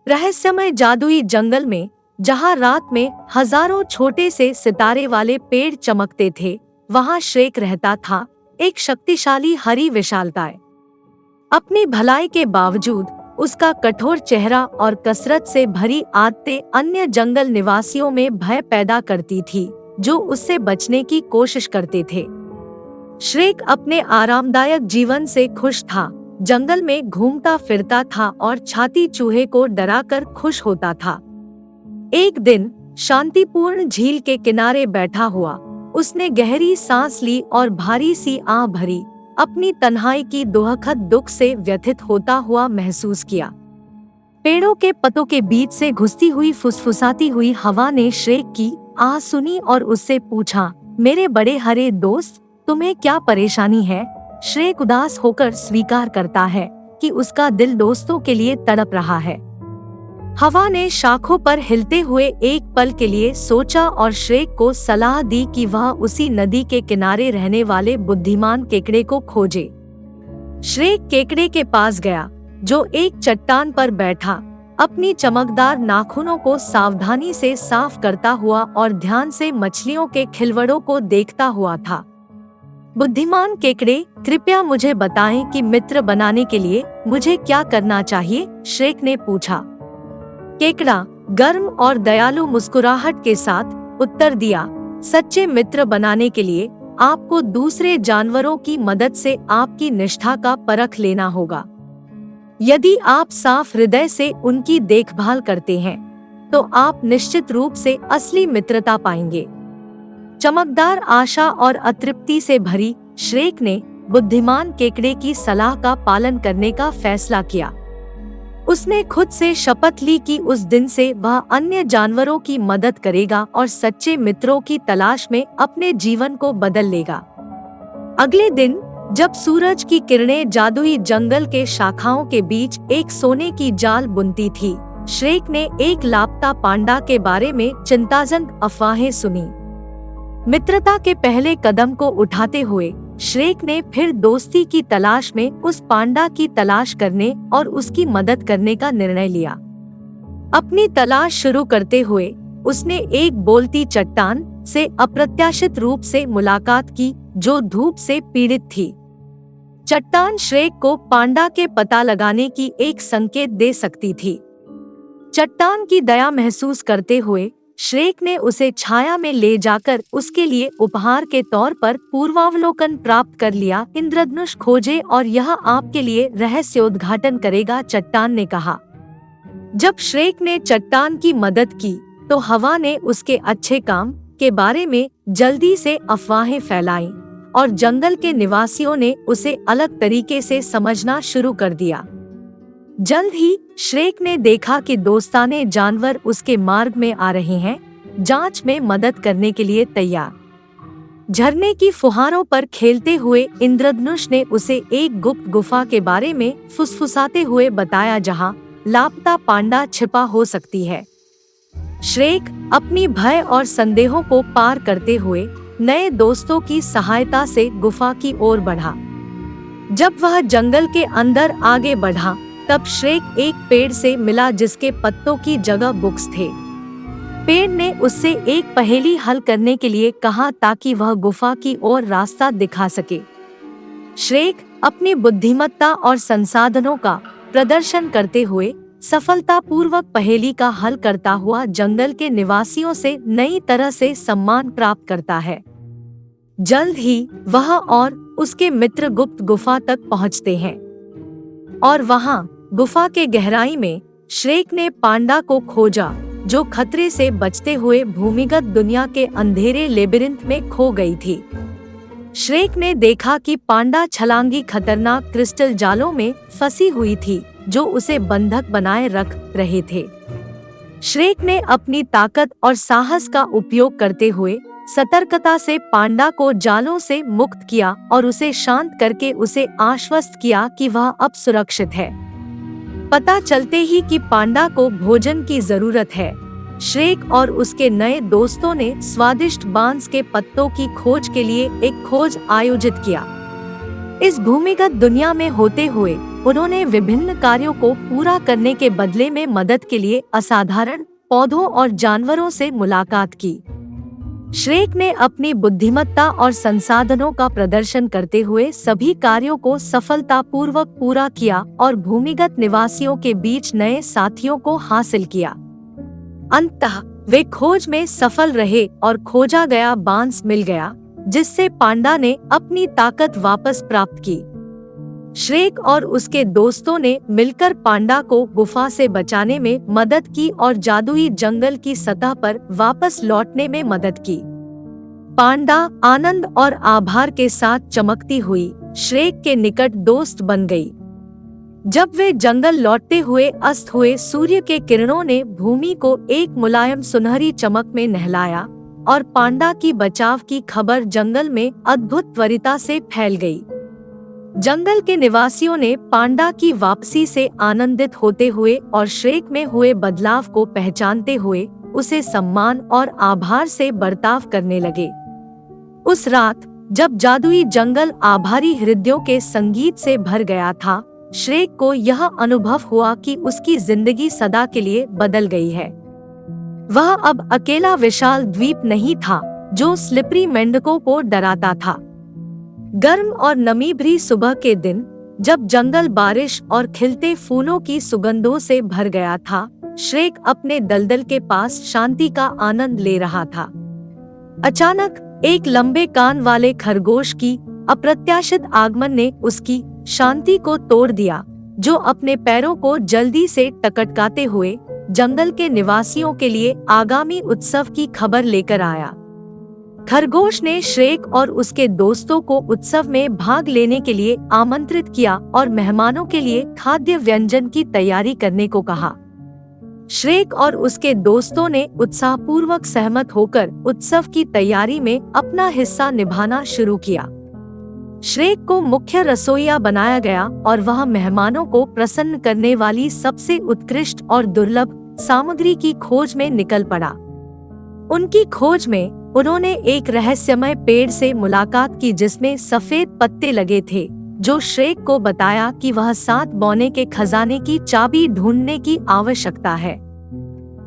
रहस्यमय जादुई जंगल में, जहाँ रात में हजारों छोटे से सितारे वाले पेड़ चमकते थे, वहाँ श्रेक रहता था, एक शक्तिशाली हरी विशालकाय। अपनी भलाई के बावजूद उसका कठोर चेहरा और कसरत से भरी आदतें अन्य जंगल निवासियों में भय पैदा करती थी, जो उससे बचने की कोशिश करते थे। श्रेक अपने आरामदायक जीवन से खुश था, जंगल में घूमता फिरता था और छाती चूहे को डराकर खुश होता था। एक दिन शांतिपूर्ण झील के किनारे बैठा हुआ, उसने गहरी सांस ली और भारी सी आह भरी, अपनी तन्हाई की दुखद दुख से व्यथित होता हुआ महसूस किया। पेड़ों के पत्तों के बीच से घुसती हुई फुसफुसाती हुई हवा ने श्रेक की आह सुनी और उससे पूछा, मेरे बड़े हरे दोस्त, तुम्हें क्या परेशानी है? श्रेक उदास होकर स्वीकार करता है कि उसका दिल दोस्तों के लिए तड़प रहा है। हवा ने शाखों पर हिलते हुए एक पल के लिए सोचा और श्रेक को सलाह दी कि वह उसी नदी के किनारे रहने वाले बुद्धिमान केकड़े को खोजे। श्रेक केकड़े के पास गया, जो एक चट्टान पर बैठा, अपनी चमकदार नाखूनों को सावधानी से साफ करता हुआ और ध्यान से मछलियों के खिलवड़ों को देखता हुआ था। बुद्धिमान केकड़े, कृपया मुझे बताएं कि मित्र बनाने के लिए मुझे क्या करना चाहिए? श्रेक ने पूछा। केकड़ा गर्म और दयालु मुस्कुराहट के साथ उत्तर दिया, सच्चे मित्र बनाने के लिए आपको दूसरे जानवरों की मदद से आपकी निष्ठा का परख लेना होगा। यदि आप साफ हृदय से उनकी देखभाल करते हैं, तो आप निश्चित रूप से असली मित्रता पाएंगे। चमकदार आशा और अतृप्ति से भरी श्रेक ने बुद्धिमान केकड़े की सलाह का पालन करने का फैसला किया। उसने खुद से शपथ ली कि उस दिन से वह अन्य जानवरों की मदद करेगा और सच्चे मित्रों की तलाश में अपने जीवन को बदल लेगा। अगले दिन जब सूरज की किरणें जादुई जंगल के शाखाओं के बीच एक सोने की जाल बुनती थी, श्रेक ने एक लापता पांडा के बारे में चिंताजनक अफवाहें सुनी। मित्रता के पहले कदम को उठाते हुए श्रेक ने फिर दोस्ती की तलाश में उस पांडा की तलाश करने और उसकी मदद करने का निर्णय लिया। अपनी तलाश शुरू करते हुए उसने एक बोलती चट्टान से अप्रत्याशित रूप से मुलाकात की, जो धूप से पीड़ित थी। चट्टान श्रेक को पांडा के पता लगाने की एक संकेत दे सकती थी। चट्टान की दया महसूस करते हुए श्रेक ने उसे छाया में ले जाकर उसके लिए उपहार के तौर पर पूर्वावलोकन प्राप्त कर लिया। इंद्रधनुष खोजे और यह आपके लिए रहस्योद्घाटन करेगा, चट्टान ने कहा। जब श्रेक ने चट्टान की मदद की, तो हवा ने उसके अच्छे काम के बारे में जल्दी से अफवाहें फैलाईं और जंगल के निवासियों ने उसे अलग तरीके से समझना शुरू कर दिया। जल्द ही श्रेक ने देखा कि दोस्ताने जानवर उसके मार्ग में आ रहे हैं, जांच में मदद करने के लिए तैयार। झरने की फुहारों पर खेलते हुए इंद्रधनुष ने उसे एक गुप्त गुफा के बारे में फुसफुसाते हुए बताया, जहां लापता पांडा छिपा हो सकती है। श्रेक अपनी भय और संदेहों को पार करते हुए नए दोस्तों की सहायता से गुफा की ओर बढ़ा। जब वह जंगल के अंदर आगे बढ़ा, तब श्रेक एक पेड़ से मिला जिसके पत्तों की जगह बुक्स थे। पेड़ ने उससे एक पहेली हल करने के लिए कहा ताकि वह गुफा की ओर रास्ता दिखा सके। श्रेक अपनी बुद्धिमत्ता और संसाधनों का प्रदर्शन करते हुए सफलतापूर्वक पहेली का हल करता हुआ जंगल के निवासियों से नई तरह से सम्मान प्राप्त करता है। जल्द ही वह और उसके मित्र गुप्त गुफा तक पहुंचते हैं और वहां गुफा के गहराई में श्रेक ने पांडा को खोजा, जो खतरे से बचते हुए भूमिगत दुनिया के अंधेरे लेबिरिंथ में खो गई थी। श्रेक ने देखा कि पांडा छलांगी खतरनाक क्रिस्टल जालों में फंसी हुई थी, जो उसे बंधक बनाए रख रहे थे। श्रेक ने अपनी ताकत और साहस का उपयोग करते हुए सतर्कता से पांडा को जालों से मुक्त किया और उसे शांत करके उसे आश्वस्त किया कि वह अब सुरक्षित है। पता चलते ही कि पांडा को भोजन की जरूरत है, श्रेक और उसके नए दोस्तों ने स्वादिष्ट बांस के पत्तों की खोज के लिए एक खोज आयोजित किया। इस भूमिगत दुनिया में होते हुए उन्होंने विभिन्न कार्यों को पूरा करने के बदले में मदद के लिए असाधारण पौधों और जानवरों से मुलाकात की। श्रेक ने अपनी बुद्धिमत्ता और संसाधनों का प्रदर्शन करते हुए सभी कार्यों को सफलतापूर्वक पूरा किया और भूमिगत निवासियों के बीच नए साथियों को हासिल किया। अंततः वे खोज में सफल रहे और खोजा गया बांस मिल गया, जिससे पांडा ने अपनी ताकत वापस प्राप्त की। श्रेक और उसके दोस्तों ने मिलकर पांडा को गुफा से बचाने में मदद की और जादुई जंगल की सतह पर वापस लौटने में मदद की। पांडा आनंद और आभार के साथ चमकती हुई श्रेक के निकट दोस्त बन गई। जब वे जंगल लौटते हुए अस्त हुए सूर्य के किरणों ने भूमि को एक मुलायम सुनहरी चमक में नहलाया और पांडा की बचाव की खबर जंगल में अद्भुत त्वरिता से फैल गई। जंगल के निवासियों ने पांडा की वापसी से आनंदित होते हुए और श्रेक में हुए बदलाव को पहचानते हुए उसे सम्मान और आभार से बर्ताव करने लगे। उस रात जब जादुई जंगल आभारी हृदयों के संगीत से भर गया था, श्रेक को यह अनुभव हुआ कि उसकी जिंदगी सदा के लिए बदल गई है। वह अब अकेला विशाल द्वीप नहीं था जो स्लिपरी मेंढकों को डराता था। गर्म और नमी भरी सुबह के दिन, जब जंगल बारिश और खिलते फूलों की सुगंधों से भर गया था, श्रेक अपने दलदल के पास शांति का आनंद ले रहा था। अचानक एक लंबे कान वाले खरगोश की अप्रत्याशित आगमन ने उसकी शांति को तोड़ दिया, जो अपने पैरों को जल्दी से टकटकाते हुए जंगल के निवासियों के लिए आगामी उत्सव की खबर लेकर आया। खरगोश ने श्रेक और उसके दोस्तों को उत्सव में भाग लेने के लिए आमंत्रित किया और मेहमानों के लिए खाद्य व्यंजन की तैयारी करने को कहा। श्रेक और उसके दोस्तों ने उत्साहपूर्वक सहमत होकर उत्सव की तैयारी में अपना हिस्सा निभाना शुरू किया। श्रेक को मुख्य रसोइया बनाया गया और वह मेहमानों को प्रसन्न करने वाली सबसे उत्कृष्ट और दुर्लभ सामग्री की खोज में निकल पड़ा। उनकी खोज में उन्होंने एक रहस्यमय पेड़ से मुलाकात की जिसमें सफेद पत्ते लगे थे, जो श्रेक को बताया कि वह 7 बौने के खजाने की चाबी ढूंढने की आवश्यकता है।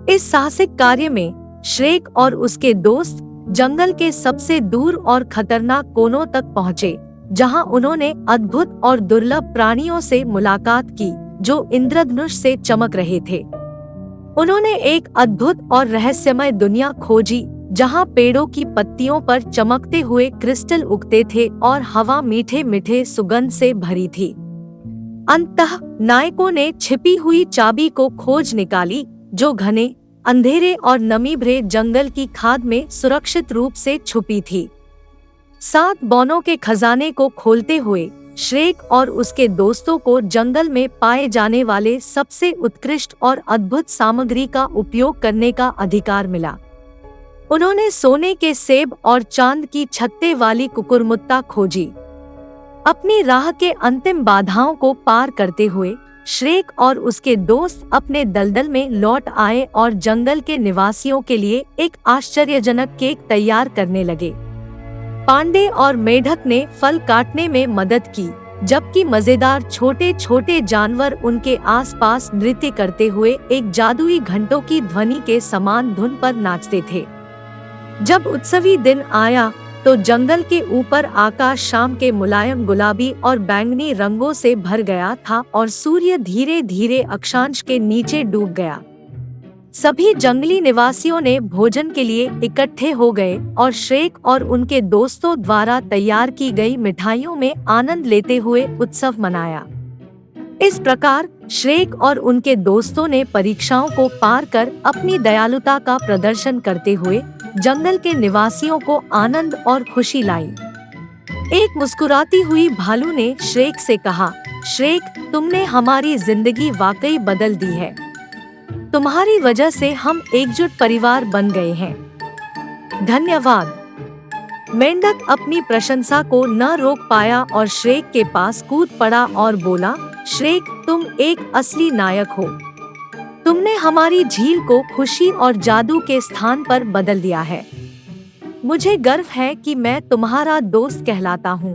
इस साहसिक कार्य में श्रेक और उसके दोस्त जंगल के सबसे दूर और खतरनाक कोनों तक पहुँचे, जहां उन्होंने अद्भुत और दुर्लभ प्राणियों से मुलाकात की जो इंद्रधनुष से चमक रहे थे। उन्होंने एक अद्भुत और रहस्यमय दुनिया खोजी जहां पेड़ों की पत्तियों पर चमकते हुए क्रिस्टल उगते थे और हवा मीठे मीठे सुगंध से भरी थी। अंततः नायकों ने छिपी हुई चाबी को खोज निकाली, जो घने अंधेरे और नमी भरे जंगल की खाद में सुरक्षित रूप से छुपी थी। 7 बौनों के खजाने को खोलते हुए श्रेक और उसके दोस्तों को जंगल में पाए जाने वाले सबसे उत्कृष्ट और अद्भुत सामग्री का उपयोग करने का अधिकार मिला। उन्होंने सोने के सेब और चांद की छत्ते वाली कुकुरमुत्ता खोजी। अपनी राह के अंतिम बाधाओं को पार करते हुए श्रेक और उसके दोस्त अपने दलदल में लौट आए और जंगल के निवासियों के लिए एक आश्चर्यजनक केक तैयार करने लगे। पांडे और मेढक ने फल काटने में मदद की, जबकि मजेदार छोटे छोटे जानवर उनके आसपास नृत्य करते हुए एक जादुई घंटों की ध्वनि के समान धुन पर नाचते थे। जब उत्सवी दिन आया तो जंगल के ऊपर आकाश शाम के मुलायम गुलाबी और बैंगनी रंगों से भर गया था और सूर्य धीरे धीरे अक्षांश के नीचे डूब गया। सभी जंगली निवासियों ने भोजन के लिए इकट्ठे हो गए और श्रेक और उनके दोस्तों द्वारा तैयार की गई मिठाइयों में आनंद लेते हुए उत्सव मनाया। इस प्रकार श्रेक और उनके दोस्तों ने परीक्षाओं को पार कर अपनी दयालुता का प्रदर्शन करते हुए जंगल के निवासियों को आनंद और खुशी लाई। एक मुस्कुराती हुई भालू ने श्रेक से कहा, श्रेक, तुमने हमारी जिंदगी वाकई बदल दी है। तुम्हारी वजह से हम एकजुट परिवार बन गए हैं। धन्यवाद। मेंढक अपनी प्रशंसा को न रोक पाया और श्रेक के पास कूद पड़ा और बोला, श्रेक, तुम एक असली नायक हो। तुमने हमारी झील को खुशी और जादू के स्थान पर बदल दिया है। मुझे गर्व है कि मैं तुम्हारा दोस्त कहलाता हूँ।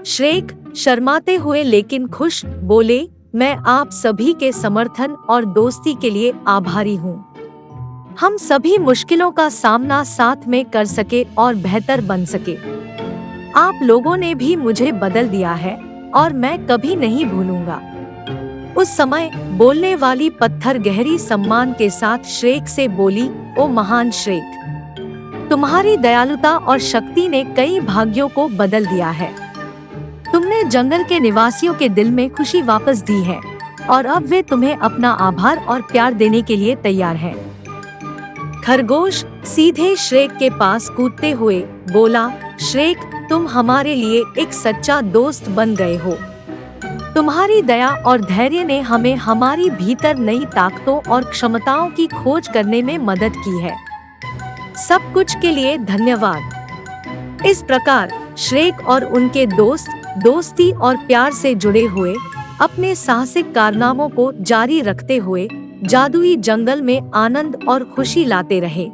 श्रेक शर्माते हुए लेकिन खुश बोले, मैं आप सभी के समर्थन और दोस्ती के लिए आभारी हूँ। हम सभी मुश्किलों का सामना साथ में कर सके और बेहतर बन सके। आप लोगों ने भी मुझे बदल दिया है और मैं कभी नहीं भूलूंगा। उस समय बोलने वाली पत्थर गहरी सम्मान के साथ श्रेक से बोली, ओ महान श्रेक, तुम्हारी दयालुता और शक्ति ने कई भाग्यों को बदल दिया है। तुमने जंगल के निवासियों के दिल में खुशी वापस दी है और अब वे तुम्हें अपना आभार और प्यार देने के लिए तैयार हैं। खरगोश सीधे श्रेक के पास कूदते हुए बोला, श्रेक, तुम हमारे लिए एक सच्चा दोस्त बन गए हो। तुम्हारी दया और धैर्य ने हमें हमारी भीतर नई ताकतों और क्षमताओं की खोज करने में मदद की है। सब कुछ के लिए धन्यवाद। इस प्रकार श्रेक और उनके दोस्त दोस्ती और प्यार से जुड़े हुए अपने साहसिक कारनामों को जारी रखते हुए जादुई जंगल में आनंद और खुशी लाते रहे।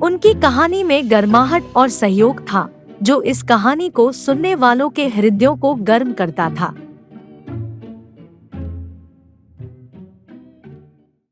उनकी कहानी में गर्माहट और सहयोग था जो इस कहानी को सुनने वालों के हृदयों को गर्म करता था।